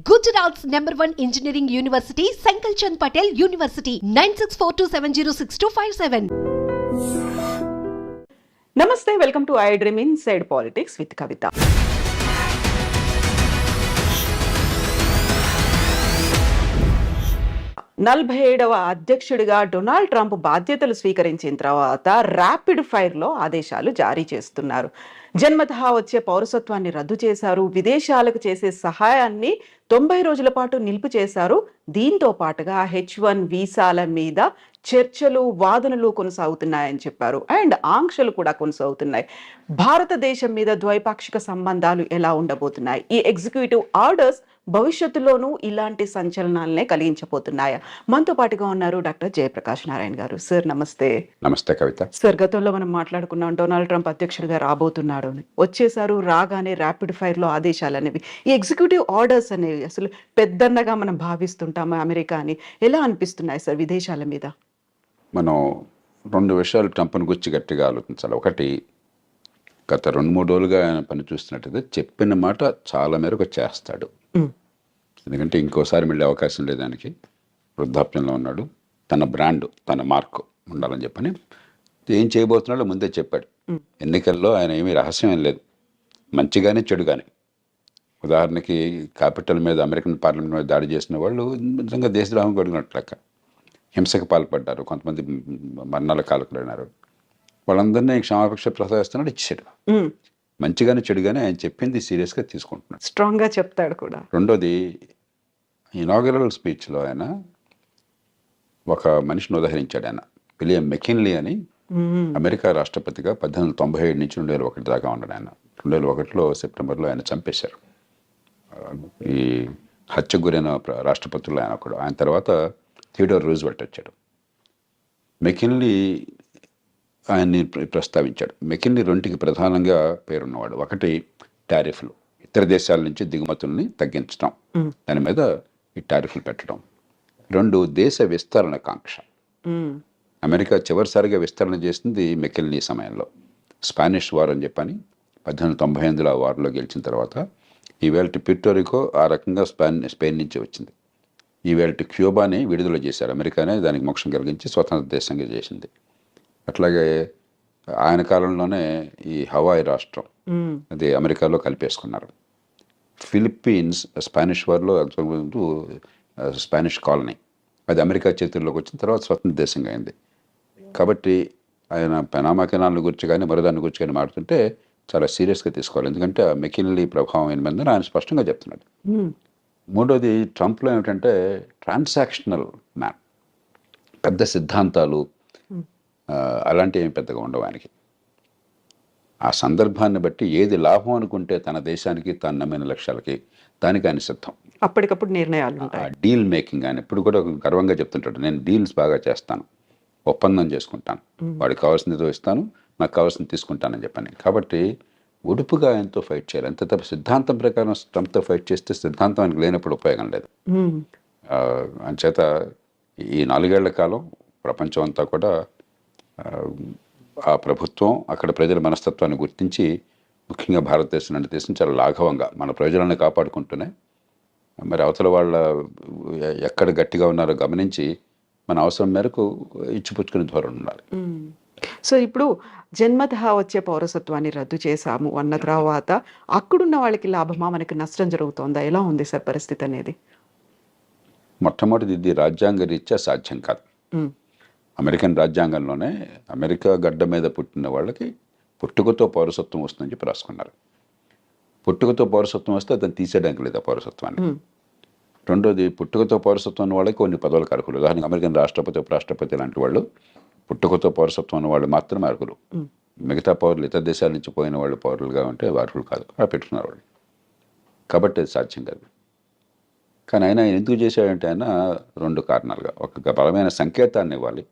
Gujarat's #1 engineering university, Sankal Chand Patel University, 9642706257. నమస్తే, welcome to iDream inside politics with Kavitha. నలభై 47వ అధ్యక్షుడిగా Donald Trump బాధ్యతలు స్వీకరించిన తర్వాత ర్యాపిడ్ ఫైర్లో ఆదేశాలు జారీ చేస్తున్నారు. జన్మతః వచ్చే పౌరసత్వాన్ని రద్దు చేశారు. విదేశాలకు చేసే సహాయాన్ని 90 రోజుల పాటు నిలుపు చేశారు. దీంతో పాటుగా H1 వీసాల మీద చర్చలు, వాదనలు కొనసాగుతున్నాయని చెప్పారు. అండ్ ఆంక్షలు కూడా కొనసాగుతున్నాయి. భారతదేశం మీద ద్వైపాక్షిక సంబంధాలు ఎలా ఉండబోతున్నాయి? ఈ ఎగ్జిక్యూటివ్ ఆర్డర్స్ భవిష్యత్తులోనూ ఇలాంటి సంచలనాలనే కలిగించబోతున్నాయా? మనతో పాటుగా ఉన్నారు డాక్టర్ జయప్రకాష్ నారాయణ గారు. సార్ నమస్తే. నమస్తే కవిత. సార్, గతంలో మనం మాట్లాడుకున్నాం డొనాల్డ్ ట్రంప్ అధ్యక్షుడిగా రాబోతున్నాడు అని. వచ్చేసారు, రాగానే ర్యాపిడ్ ఫైర్ లో ఆదేశాలు అనేవి, ఈ ఎగ్జిక్యూటివ్ ఆర్డర్స్ అనేవి అసలు పెద్దన్నగా మనం భావిస్తుంటాము అమెరికా అని. ఎలా అనిపిస్తున్నాయి సార్ విదేశాల మీద? మనం 2 విషయాలు ట్రంప్ను గురించి గట్టిగా ఆలోచించాలి. ఒకటి, గత 2-3 రోజులుగా ఆయన పని చూస్తున్నట్టయితే చెప్పిన మాట చాలా మేరకు చేస్తాడు. ఎందుకంటే ఇంకోసారి మళ్ళీ అవకాశం లేదు ఆయనకి. వృద్ధాప్యంలో ఉన్నాడు. తన బ్రాండ్, తన మార్క్ ఉండాలని చెప్పని ఏం చేయబోతున్నాడో ముందే చెప్పాడు. ఎన్నికల్లో ఆయన ఏమీ రహస్యం ఏం లేదు, మంచిగానే చెడుగానే. ఉదాహరణకి క్యాపిటల్ మీద, అమెరికన్ పార్లమెంట్ మీద దాడి చేసిన వాళ్ళు నిజంగా దేశద్రోహం కొడిగినట్లు లెక్క. హింసకు పాల్పడ్డారు, కొంతమంది మరణాల కాలకులైనారు. వాళ్ళందరినీ క్షమాపక్ష ప్రసాదిస్తున్నాడు, ఇచ్చాడు. మంచిగానే చెడుగానే ఆయన చెప్పింది సీరియస్గా తీసుకుంటున్నాడు, స్ట్రాంగ్గా చెప్తాడు కూడా. రెండోది, ఇనాగరల్ స్పీచ్లో ఆయన ఒక మనిషిని ఉదహరించాడు. ఆయన విలియం మెకిన్లీ అని, అమెరికా రాష్ట్రపతిగా 1897 నుంచి 2001 దాకా ఉన్నాడు ఆయన. 2001లో సెప్టెంబర్లో ఆయన చంపేశారు. ఈ హత్యకు గురైన రాష్ట్రపతుల్లో ఆయన ఒకడు. ఆయన తర్వాత థియోడోర్ రూజ్వెల్ట్ వచ్చాడు. మెకిన్లీ ఆయన్ని ప్రస్తావించాడు. మెకిన్లీ 2కి ప్రధానంగా పేరున్నవాడు. ఒకటి, టారిఫ్లు, ఇతర దేశాల నుంచి దిగుమతుల్ని తగ్గించడం, దాని మీద ఈ టారిఫ్లు పెట్టడం. 2, దేశ విస్తరణ కాంక్ష. అమెరికా చివరిసారిగా విస్తరణ చేసింది మెకిన్లీ సమయంలో. స్పానిష్ వార్ అని చెప్పని 1898లో ఆ వార్లో గెలిచిన తర్వాత ఈవేళ ప్యూర్టోరికో ఆ రకంగా స్పెయిన్ నుంచి వచ్చింది. ఈవేళ క్యూబాని విడుదల చేశారు. అమెరికానే దానికి మోక్షం కలిగించి స్వతంత్ర దేశంగా చేసింది. అట్లాగే ఆయన కాలంలోనే ఈ హవాయి రాష్ట్రం అది అమెరికాలో కలిపేసుకున్నారు. ఫిలిప్పీన్స్ స్పానిష్ వార్లో స్పానిష్ కాలనీ, అది అమెరికా చేతుల్లోకి వచ్చిన తర్వాత స్వతంత్ర దేశంగా అయింది. కాబట్టి ఆయన పనామా కెనాల్ గురించి కానీ మరోదాన్ని గురించి కానీ మాట్లాడుతుంటే చాలా సీరియస్గా తీసుకోవాలి. ఎందుకంటే ఆ మెకిన్లీ ప్రభావం ఏమైందని ఆయన స్పష్టంగా చెప్తున్నాడు. మూడోది, ట్రంప్లో ఏమిటంటే ట్రాన్సాక్షనల్ మ్యాన్, పెద్ద సిద్ధాంతాలు అలాంటివి ఏమి పెద్దగా ఉండవు ఆయనకి. ఆ సందర్భాన్ని బట్టి ఏది లాభం అనుకుంటే తన దేశానికి, తను నమ్మిన లక్ష్యాలకి, దానికి ఆయన సిద్ధం. అప్పటికప్పుడు నిర్ణయాలు ఉంటాయి. డీల్ మేకింగ్ ఆయన ఎప్పుడు కూడా గర్వంగా చెప్తుంటాడు, నేను డీల్స్ బాగా చేస్తాను, ఒప్పందం చేసుకుంటాను, వాడికి కావాల్సింది ఇస్తాను, నాకు కావాల్సింది తీసుకుంటానని చెప్పని. కాబట్టి ఉడుపుగా ఆయనతో ఫైట్ చేయాలి. అంతే తప్ప సిద్ధాంతం ప్రకారం ట్రంప్తో ఫైట్ చేస్తే సిద్ధాంతం ఆయనకు లేనప్పుడు ఉపయోగం లేదు. అంచేత ఈ 4 ఏళ్ల కాలం ప్రపంచం అంతా కూడా ఆ ప్రభుత్వం, అక్కడ ప్రజల మనస్తత్వాన్ని గుర్తించి, ముఖ్యంగా భారతదేశం లాంటి దేశం చాలా లాఘవంగా మన ప్రజలను కాపాడుకుంటూనే మరి అవతల వాళ్ళ ఎక్కడ గట్టిగా ఉన్నారో గమనించి మన అవసరం మేరకు ఇచ్చిపుచ్చుకునే ధోరణి ఉండాలి. సో ఇప్పుడు జన్మతః వచ్చే పౌరసత్వాన్ని రద్దు చేశాము అన్న తర్వాత అక్కడున్న వాళ్ళకి లాభమా, మనకి నష్టం జరుగుతోందా? ఎలా ఉంది సార్ పరిస్థితి అనేది? మొట్టమొదటిది, ఇది రాజ్యాంగ రీత్యా సాధ్యం కాదు. అమెరికన్ రాజ్యాంగంలోనే అమెరికా గడ్డ మీద పుట్టిన వాళ్ళకి పుట్టుకతో పౌరసత్వం వస్తుందని చెప్పి రాసుకున్నారు. పుట్టుకతో పౌరసత్వం వస్తే అతను తీసేయడానికి లేదు ఆ పౌరసత్వాన్ని. రెండోది, పుట్టుకతో పౌరసత్వం ఉన్న వాళ్ళకి కొన్ని పదవులకు అర్హులు. ఉదాహరణకు అమెరికన్ రాష్ట్రపతి, ఉపరాష్ట్రపతి లాంటి వాళ్ళు పుట్టుకతో పౌరసత్వం ఉన్న వాళ్ళు మాత్రమే అర్హులు. మిగతా పౌరులు, ఇతర దేశాల నుంచి పోయిన వాళ్ళు పౌరులుగా ఉంటే అర్హులు కాదు. అలా పెట్టుకున్నారు వాళ్ళు. కాబట్టి అది సాధ్యం కాదు. కానీ ఆయన ఎందుకు చేశాడంటే ఆయన 2 కారణాలుగా, ఒక బలమైన సంకేతాన్ని ఇవ్వాలి,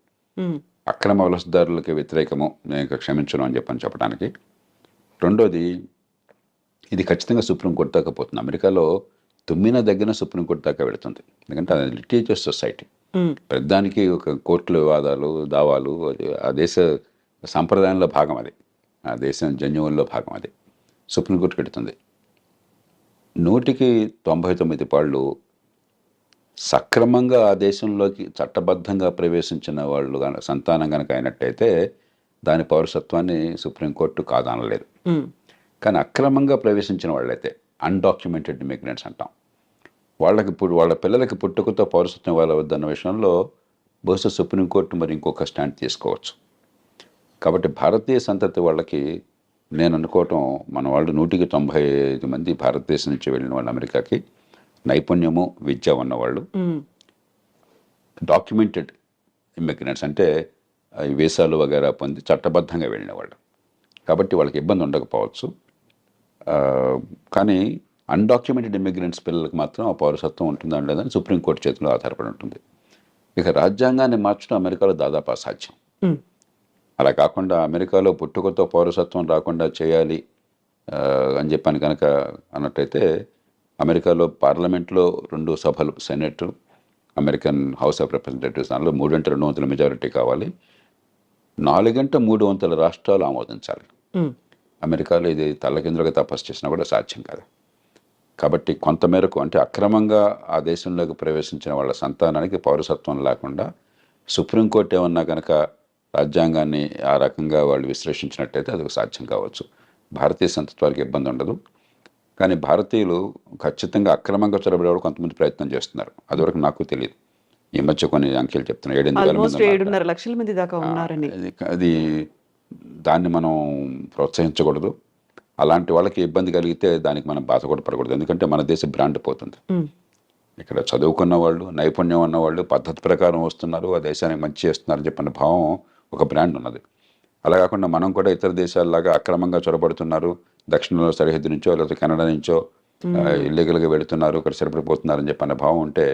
అక్రమ వలసదారులకి వ్యతిరేకము, నేను క్షమించను అని చెప్పడానికి. రెండోది, ఇది ఖచ్చితంగా సుప్రీంకోర్టు దాకా పోతుంది. అమెరికాలో తుమ్మిన దగ్గర సుప్రీంకోర్టు దాకా వెళుతుంది. ఎందుకంటే అది లిటిగేటియస్ సొసైటీ. ప్రతిదానికి ఒక కోర్టుల వివాదాలు, దావాలు, ఆ దేశ సాంప్రదాయంలో భాగం అది, ఆ దేశం జన్యువుల్లో భాగం అది. సుప్రీంకోర్టుకి వెళుతుంది. 199 సక్రమంగా ఆ దేశంలోకి చట్టబద్ధంగా ప్రవేశించిన వాళ్ళు సంతానం కనుక అయినట్టయితే దాని పౌరసత్వాన్ని సుప్రీంకోర్టు కాదనలేదు. కానీ అక్రమంగా ప్రవేశించిన వాళ్ళైతే అన్డాక్యుమెంటెడ్ ఇమిగ్రెంట్స్ అంటాం, వాళ్ళకి ఇప్పుడు వాళ్ళ పిల్లలకి పుట్టుకతో పౌరసత్వం ఇవ్వాలి వద్దన్న విషయంలో బహుశా సుప్రీంకోర్టు మరి ఇంకొక స్టాండ్ తీసుకోవచ్చు. కాబట్టి భారతీయ సంతతి వాళ్ళకి నేను అనుకోవటం, మన వాళ్ళు 195 భారతదేశం నుంచి వెళ్ళిన వాళ్ళు అమెరికాకి నైపుణ్యము విద్య ఉన్నవాళ్ళు, డాక్యుమెంటెడ్ ఇమిగ్రెంట్స్ అంటే వీసాలు వగేరా పొంది చట్టబద్ధంగా వెళ్ళిన వాళ్ళు. కాబట్టి వాళ్ళకి ఇబ్బంది ఉండకపోవచ్చు. కానీ అన్డాక్యుమెంటెడ్ ఇమిగ్రెంట్స్ పిల్లలకు మాత్రం ఆ పౌరసత్వం ఉంటుందా లేదని సుప్రీంకోర్టు చేతిలో ఆధారపడి ఉంటుంది. ఇక రాజ్యాంగాన్ని మార్చడం అమెరికాలో దాదాపు అసాధ్యం. అలా కాకుండా అమెరికాలో పుట్టుకతో పౌరసత్వం రాకుండా చేయాలి అని చెప్పాను కనుక అన్నట్టయితే అమెరికాలో పార్లమెంట్లో 2 సభలు, senate, American house of representatives, దానిలో 3/2 మెజారిటీ కావాలి. 4/3 రాష్ట్రాలు ఆమోదించాలి. అమెరికాలో ఇది తల్లకిందులుగా తపస్సు చేసినా కూడా సాధ్యం కాదు. కాబట్టి కొంతమేరకు అంటే అక్రమంగా ఆ దేశంలోకి ప్రవేశించిన వాళ్ళ సంతానానికి పౌరసత్వం లేకుండా సుప్రీంకోర్టు ఏమన్నా కనుక రాజ్యాంగాన్ని ఆ రకంగా వాళ్ళు విశ్లేషించినట్టయితే అది సాధ్యం కావచ్చు. భారతీయ సంతత్వానికి ఇబ్బంది ఉండదు. కానీ భారతీయులు ఖచ్చితంగా అక్రమంగా చొరబడేవాళ్ళు కొంతమంది ప్రయత్నం చేస్తున్నారు. అదివరకు నాకు తెలియదు. ఈ మధ్య కొన్ని అంకెలు చెప్తున్నారు, 7.5 లక్షల మంది దాకా ఉన్నారని. అది దాన్ని మనం ప్రోత్సహించకూడదు. అలాంటి వాళ్ళకి ఇబ్బంది కలిగితే దానికి మనం బాధ కూడా పడకూడదు. ఎందుకంటే మన దేశ బ్రాండ్ పోతుంది. ఇక్కడ చదువుకున్న వాళ్ళు, నైపుణ్యం ఉన్నవాళ్ళు పద్ధతి ప్రకారం వస్తున్నారు, ఆ దేశానికి మంచి చేస్తున్నారని చెప్పిన భావం ఒక బ్రాండ్ ఉన్నది. అలా కాకుండా మనం కూడా ఇతర దేశాలలాగా అక్రమంగా చొరబడుతున్నారు, దక్షిణంలో సరిహద్దు నుంచో లేకపోతే కెనడా నుంచో ఇల్లీగల్గా వెళుతున్నారు, ఇక్కడ సరిపడిపోతున్నారని చెప్పిన భావం ఉంటే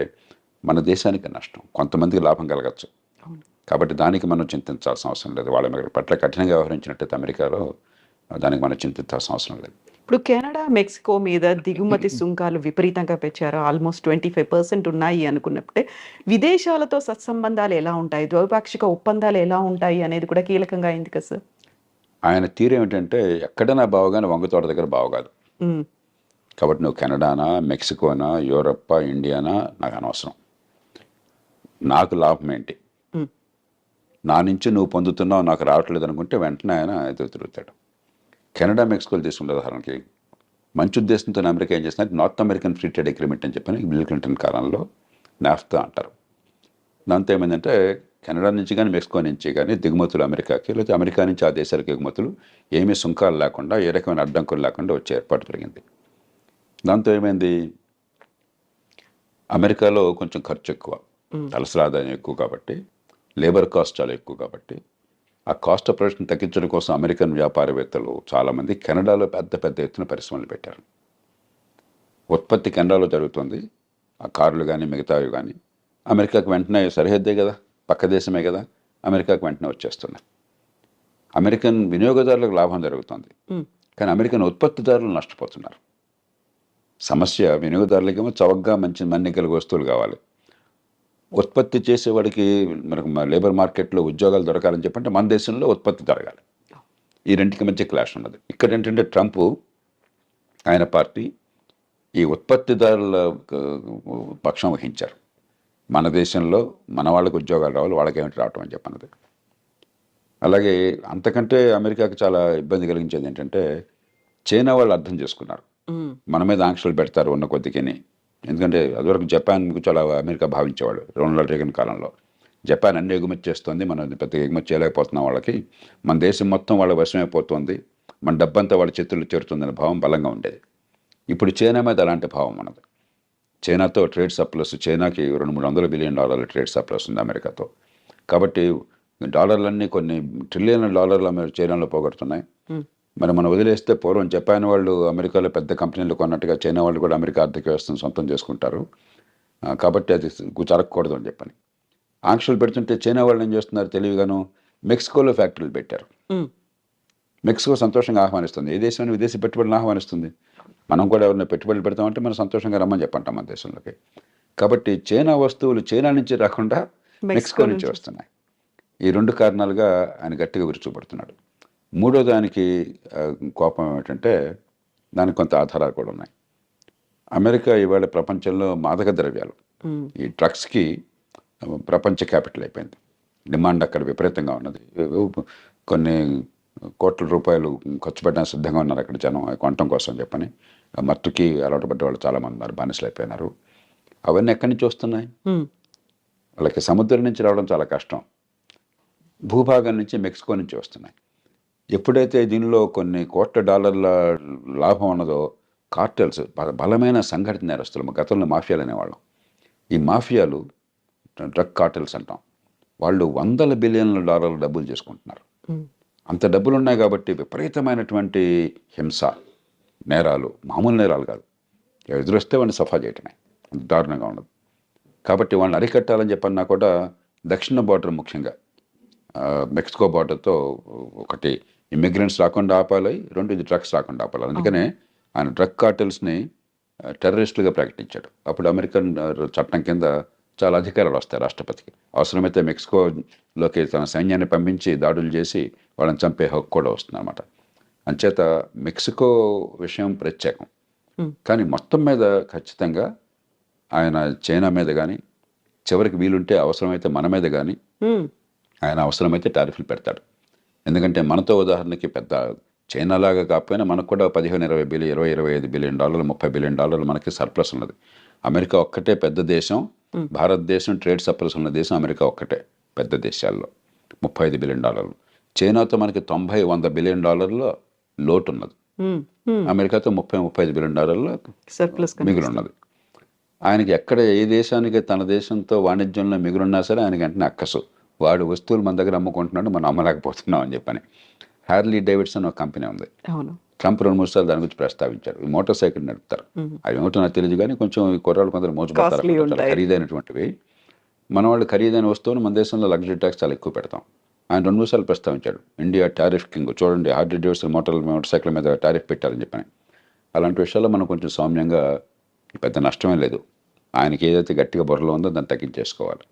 మన దేశానికి నష్టం, కొంతమందికి లాభం కలగచ్చు. కాబట్టి దానికి మనం చింతించాల్సిన అవసరం లేదు. వాళ్ళ పట్ల కఠినంగా వ్యవహరించినట్టయితే అమెరికాలో దానికి మనం చింతించాల్సిన అవసరం లేదు. ఇప్పుడు కెనడా, మెక్సికో మీద దిగుమతి సుంకాలు విపరీతంగా పెంచారు. ఆల్మోస్ట్ 25% ఉన్నాయి అనుకున్నప్పుడే విదేశాలతో సత్సంబంధాలు ఎలా ఉంటాయి, ద్వైపాక్షిక ఒప్పందాలు ఎలా ఉంటాయి అనేది కూడా కీలకంగా అయింది కదా సార్. ఆయన తీరు ఏమిటంటే ఎక్కడైనా బావగానే వంగతోట దగ్గర బావగాదు. కాబట్టి నువ్వు కెనడానా, మెక్సికోనా, యూరప్పా, ఇండియానా నాకు అనవసరం. నాకు లాభం ఏంటి, నా నుంచి నువ్వు పొందుతున్నావు నాకు రావట్లేదు అనుకుంటే వెంటనే ఆయన ఎదురు తిరుగుతాడు. కెనడా, మెక్సికోలు తీసుకుంటే ఉదాహరణకి మంచి ఉద్దేశంతో అమెరికా ఏం చేసినట్టు north American free trade agreement అని చెప్పని బిల్ క్లింటన్ కాలంలో నాఫ్తా అంటారు. దాంతో ఏమైందంటే కెనడా నుంచి కానీ మెక్సికో నుంచి కానీ దిగుమతులు అమెరికాకి, లేకపోతే అమెరికా నుంచి ఆ దేశాలకు ఎగుమతులు ఏమీ సుంకాలు లేకుండా, ఏ రకమైన అడ్డంకులు లేకుండా వచ్చే ఏర్పాటు జరిగింది. దాంతో ఏమైంది, అమెరికాలో కొంచెం ఖర్చు ఎక్కువ, తలసరి ఆదాయం ఎక్కువ కాబట్టి, లేబర్ కాస్ట్ చాలా ఎక్కువ కాబట్టి ఆ కాస్ట్ ఆఫ్ ప్రొడక్షన్ తగ్గించడం కోసం అమెరికన్ వ్యాపారవేత్తలు చాలామంది కెనడాలో పెద్ద పెద్ద ఎత్తున పరిశ్రమలు పెట్టారు. ఉత్పత్తి కెనడాలో జరుగుతుంది, ఆ కార్లు కానీ మిగతావి కానీ అమెరికాకు వెంటనే సరిహద్దే కదా, పక్క దేశమే కదా, అమెరికాకు వెంటనే వచ్చేస్తున్నాయి. అమెరికన్ వినియోగదారులకు లాభం జరుగుతుంది, కానీ అమెరికన్ ఉత్పత్తిదారులు నష్టపోతున్నారు. సమస్య వినియోగదారులకేమో చవకగా మంచి మన్నికల వస్తువులు కావాలి, ఉత్పత్తి చేసేవాడికి మనకు లేబర్ మార్కెట్లో ఉద్యోగాలు దొరకాలని చెప్పంటే మన దేశంలో ఉత్పత్తి జరగాలి. ఈ రెండింటికి మధ్య క్లాష్ ఉన్నది. ఇక్కడ ఏంటంటే ట్రంప్ ఆయన పార్టీ ఈ ఉత్పత్తిదారుల పక్షం వహించారు. మన దేశంలో మన వాళ్ళకి ఉద్యోగాలు రావాలి, వాళ్ళకి ఏమిటి రావటం అని చెప్పన్నది. అలాగే అంతకంటే అమెరికాకి చాలా ఇబ్బంది కలిగించేది ఏంటంటే చైనా వాళ్ళు అర్థం చేసుకున్నారు, మన మీద ఆంక్షలు పెడతారు ఉన్న కొద్దికిని. ఎందుకంటే అదివరకు జపాన్ చాలా అమెరికా భావించేవాడు రోనాల్డ్ రేగన్ కాలంలో. జపాన్ అన్ని ఎగుమతి చేస్తుంది, మనం పెద్ద ఎగుమతి చేయలేకపోతున్నాం, వాళ్ళకి మన దేశం మొత్తం వాళ్ళ వశమైపోతుంది, మన డబ్బంతా వాళ్ళ చేతుల్లో చేరుతుందనే భావం బలంగా ఉండేది. ఇప్పుడు చైనా మీద అలాంటి భావం ఉన్నది. చైనాతో ట్రేడ్ సర్ప్లస్, చైనాకి $200-300 బిలియన్ ట్రేడ్ సర్ప్లస్ ఉంది అమెరికాతో. కాబట్టి డాలర్లన్నీ కొన్ని ట్రిలియన్ల డాలర్లు చైనాలో పోగొడుతున్నాయి. మరి మనం వదిలేస్తే పూర్వం జపాన్ వాళ్ళు అమెరికాలో పెద్ద కంపెనీలు కొన్నట్టుగా చైనా వాళ్ళు కూడా అమెరికా ఆర్థిక వ్యవస్థను సొంతం చేసుకుంటారు. కాబట్టి అది జరగకూడదు అని చెప్పని ఆంక్షలు పెడుతుంటే చైనా వాళ్ళు ఏం చేస్తున్నారు తెలివిగాను, మెక్సికోలో ఫ్యాక్టరీలు పెట్టారు. మెక్సికో సంతోషంగా ఆహ్వానిస్తుంది, ఏ దేశాన్ని విదేశీ పెట్టుబడులను ఆహ్వానిస్తుంది. మనం కూడా ఎవరైనా పెట్టుబడులు పెడతామంటే మనం సంతోషంగా రమ్మని చెప్పంటాం మన దేశంలోకి. కాబట్టి చైనా వస్తువులు చైనా నుంచి రాకుండా మెక్సికో నుంచి వస్తున్నాయి. ఈ 2 కారణాలుగా ఆయన గట్టిగా విరుచుపడుతున్నాడు. మూడో దానికి కోపం ఏమిటంటే దానికి కొంత ఆధారాలు కూడా ఉన్నాయి. అమెరికా ఇవాళ ప్రపంచంలో మాదక ద్రవ్యాలు ఈ డ్రగ్స్కి ప్రపంచ క్యాపిటల్ అయిపోయింది. డిమాండ్ అక్కడ విపరీతంగా ఉన్నది. కొన్ని కోట్ల రూపాయలు ఖర్చు పెట్టడానికి సిద్ధంగా ఉన్నారు అక్కడ జనం కొనటం కోసం చెప్పని. మత్తుకి అలవాటు పడ్డ వాళ్ళు చాలామంది ఉన్నారు, బానిసలు అయిపోయినారు. అవన్నీ ఎక్కడి నుంచి వస్తున్నాయి? వాళ్ళకి సముద్రం నుంచి రావడం చాలా కష్టం, భూభాగం నుంచి మెక్సికో నుంచి వస్తున్నాయి. ఎప్పుడైతే దీనిలో కొన్ని కోట్ల డాలర్ల లాభం ఉన్నదో కార్టెల్స్, బలమైన సంఘటిత నేరస్తులు, గతంలో మాఫియాలు అనేవాళ్ళం, ఈ మాఫియాలు డ్రగ్ కార్టెల్స్ అంటాం, వాళ్ళు వందల బిలియన్ల డాలర్ల డబ్బులు చేసుకుంటున్నారు. అంత డబ్బులు ఉన్నాయి కాబట్టి విపరీతమైనటువంటి హింస, నేరాలు, మామూలు నేరాలు కాదు, ఎదురొస్తే వాడిని సఫా చేయటమే, అంత దారుణంగా ఉండదు. కాబట్టి వాళ్ళని అరికట్టాలని చెప్పన్నా కూడా దక్షిణ బార్డర్, ముఖ్యంగా మెక్సికో బార్డర్తో ఒకటి ఇమిగ్రెంట్స్ రాకుండా ఆపాలి, రెండు ఇది డ్రగ్స్ రాకుండా ఆపాలి. అందుకనే ఆయన డ్రగ్ కార్టెల్స్ని టెర్రరిస్టులుగా ప్రకటించాడు. అప్పుడు అమెరికన్ చట్టం కింద చాలా అధికారాలు వస్తాయి రాష్ట్రపతికి. అవసరమైతే మెక్సికోలోకి తన సైన్యాన్ని పంపించి దాడులు చేసి వాళ్ళని చంపే హక్కు కూడా వస్తుంది అనమాట. అంచేత మెక్సికో విషయం ప్రత్యేకం. కానీ మొత్తం మీద ఖచ్చితంగా ఆయన చైనా మీద కానీ, చివరికి వీలుంటే అవసరమైతే మన మీద కానీ ఆయన అవసరమైతే టారిఫ్లు పెడతాడు. ఎందుకంటే మనతో ఉదాహరణకి పెద్ద చైనా లాగా కాకపోయినా మనకు కూడా 15-20 బిలియన్, 20-25 బిలియన్ డాలర్లు, 30 బిలియన్ డాలర్లు మనకి సర్ప్లస్ ఉన్నది. అమెరికా ఒక్కటే పెద్ద దేశం, భారతదేశం ట్రేడ్ సర్ప్లస్ ఉన్న దేశం అమెరికా ఒక్కటే పెద్ద దేశాల్లో, 35 బిలియన్ డాలర్లు. చైనాతో మనకి 90-100 బిలియన్ డాలర్ల లోటు ఉన్నది, అమెరికాతో 30-35 బిలియన్ డాలర్ల సర్ప్లస్ మిగిలి ఉన్నది. ఆయనకి ఎక్కడ ఏ దేశానికి తన దేశంతో వాణిజ్యంలో మిగులున్నా సరే ఆయనకి వెంటనే అక్కసు, వాడు వస్తువులు మన దగ్గర అమ్ముకుంటున్నాడు, మనం అమ్మలేకపోతున్నాం అని చెప్పని. హార్లీ డేవిడ్సన్ ఒక కంపెనీ ఉంది, ట్రంప్ 2-3 సార్లు దాని గురించి ప్రస్తావించాడు. మోటార్ సైకిల్ నడుపుతారు, అవి ఏమిటో నాకు తెలియదు కానీ కొంచెం ఈ కుర్రాళ్ళు కొందరు మోసపోతారు, ఖరీదైనటువంటివి. మన వాళ్ళు ఖరీదైన వస్తువును మన దేశంలో లగ్జరీ ట్యాక్స్ చాలా ఎక్కువ పెడతాం. ఆయన 2-3 సార్లు ప్రస్తావించాడు, ఇండియా టారిఫ్ కింగ్, చూడండి హార్లీ డేవిడ్సన్ మోటార్ సైకిల్ మీద టారిఫ్ పెట్టారని చెప్పని. అలాంటి విషయాల్లో మనం కొంచెం సౌమ్యంగా, పెద్ద నష్టమే లేదు, ఆయనకి ఏదైతే గట్టిగా బుర్రలో ఉందో దాన్ని తగ్గించేసుకోవాలి.